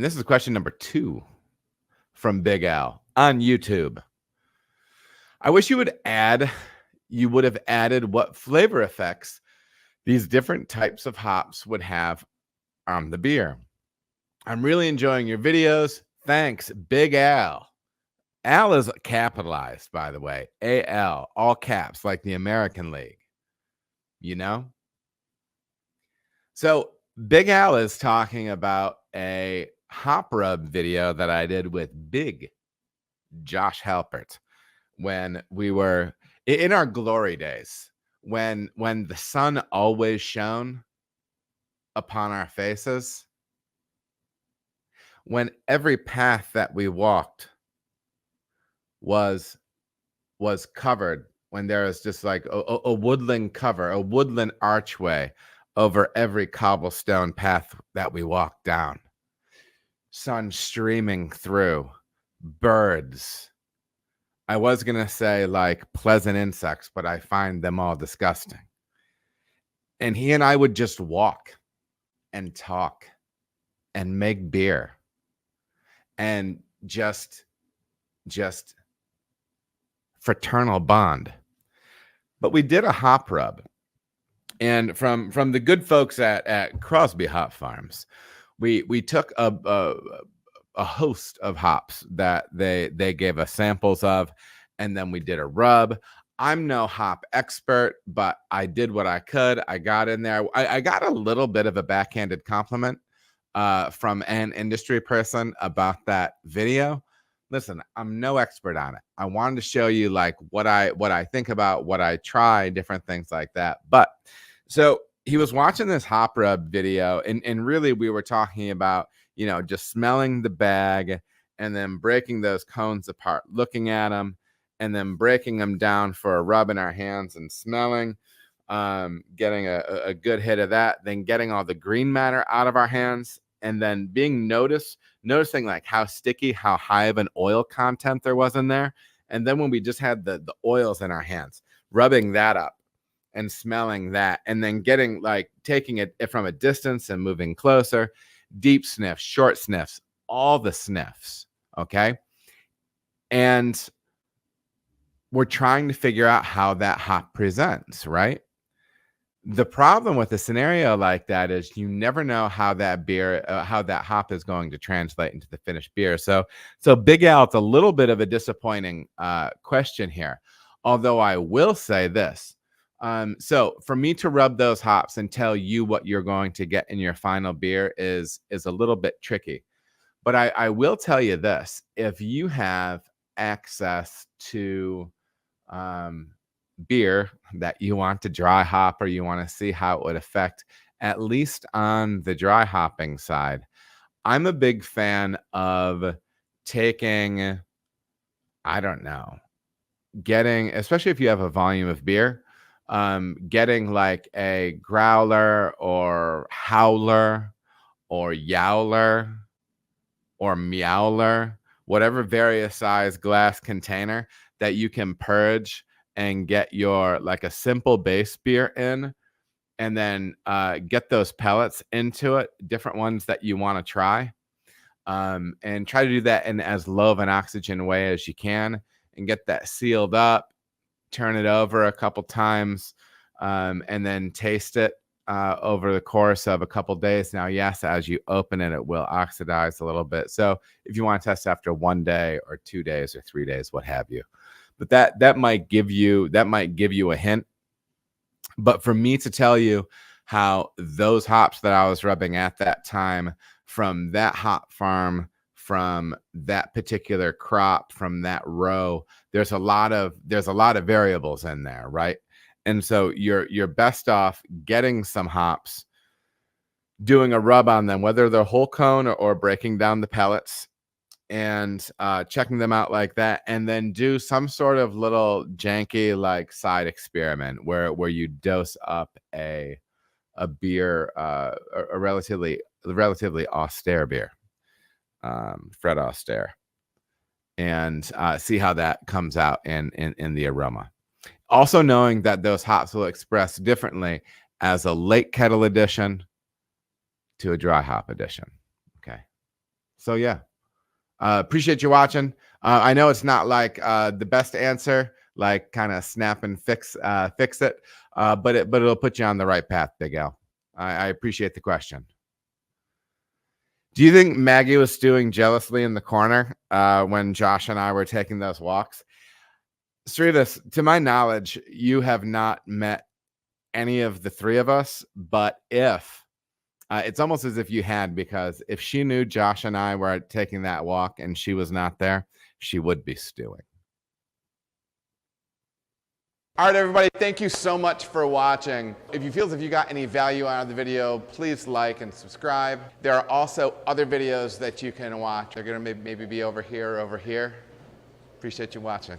And this is question number 2 from Big Al on YouTube. I wish you would have added what flavor effects these different types of hops would have on the beer. I'm really enjoying your videos. Thanks, Big Al. Al is capitalized, by the way. A-L, all caps, like the American League. You know? So Big Al is talking about a hop rub video that I did with Big Josh Halpert when we were in our glory days, when the sun always shone upon our faces, when every path that we walked was covered, when there was just like a woodland cover, a woodland archway over every cobblestone path that we walked down, sun streaming through, birds. I was going to say like pleasant insects, but I find them all disgusting. And he and I would just walk and talk and make beer and just fraternal bond. But we did a hop rub. And from the good folks at Crosby Hop Farms, we took a host of hops that they gave us samples of, and then we did a rub. I'm no hop expert, but I did what I could. I got in there. I got a little bit of a backhanded compliment from an industry person about that video. Listen, I'm no expert on it. I wanted to show you like what I think about, what I try, different things like that. But so he was watching this hop rub video, and really we were talking about, you know, just smelling the bag and then breaking those cones apart, looking at them, and then breaking them down for a rub in our hands and smelling, getting a good hit of that, then getting all the green matter out of our hands, and then being noticing like how sticky, how high of an oil content there was in there. And then when we just had the oils in our hands, rubbing that up and smelling that, and then getting like taking it from a distance and moving closer, deep sniffs, short sniffs, all the sniffs. Okay. And we're trying to figure out how that hop presents, right? The problem with a scenario like that is you never know how that beer, how that hop is going to translate into the finished beer. So Big Al, it's a little bit of a disappointing question here. Although I will say this. So for me to rub those hops and tell you what you're going to get in your final beer is a little bit tricky. But I will tell you this. If you have access to beer that you want to dry hop, or you want to see how it would affect, at least on the dry hopping side, I'm a big fan of taking, I don't know, getting, especially if you have a volume of beer, getting like a growler or howler or yowler or meowler, whatever various size glass container that you can purge and get your like a simple base beer in, and then get those pellets into it, different ones that you want to try, and try to do that in as low of an oxygen way as you can, and get that sealed up, turn it over a couple times, and then taste it over the course of a couple days. Now, yes, as you open it, it will oxidize a little bit. So if you want to test after 1 day or 2 days or 3 days, what have you. But that might give you a hint. But for me to tell you how those hops that I was rubbing at that time, from that hop farm, from that particular crop, from that row, there's a lot of variables in there, right? And so you're best off getting some hops, doing a rub on them, whether they're whole cone or breaking down the pellets, and checking them out like that, and then do some sort of little janky like side experiment where you dose up a beer, a relatively austere beer, Fred Astaire, and see how that comes out in the aroma. Also knowing that those hops will express differently as a late kettle addition to a dry hop addition. Okay. So yeah, appreciate you watching. I know it's not like the best answer, like kind of snap and fix it, but it'll put you on the right path, Big Al. I appreciate the question. Do you think Maggie was stewing jealously in the corner when Josh and I were taking those walks? Sridhar, to my knowledge, you have not met any of the three of us, but if it's almost as if you had, because if she knew Josh and I were taking that walk and she was not there, she would be stewing. All right, everybody, thank you so much for watching. If you feel as if you got any value out of the video, please like and subscribe. There are also other videos that you can watch. They're going to maybe be over here or over here. Appreciate you watching.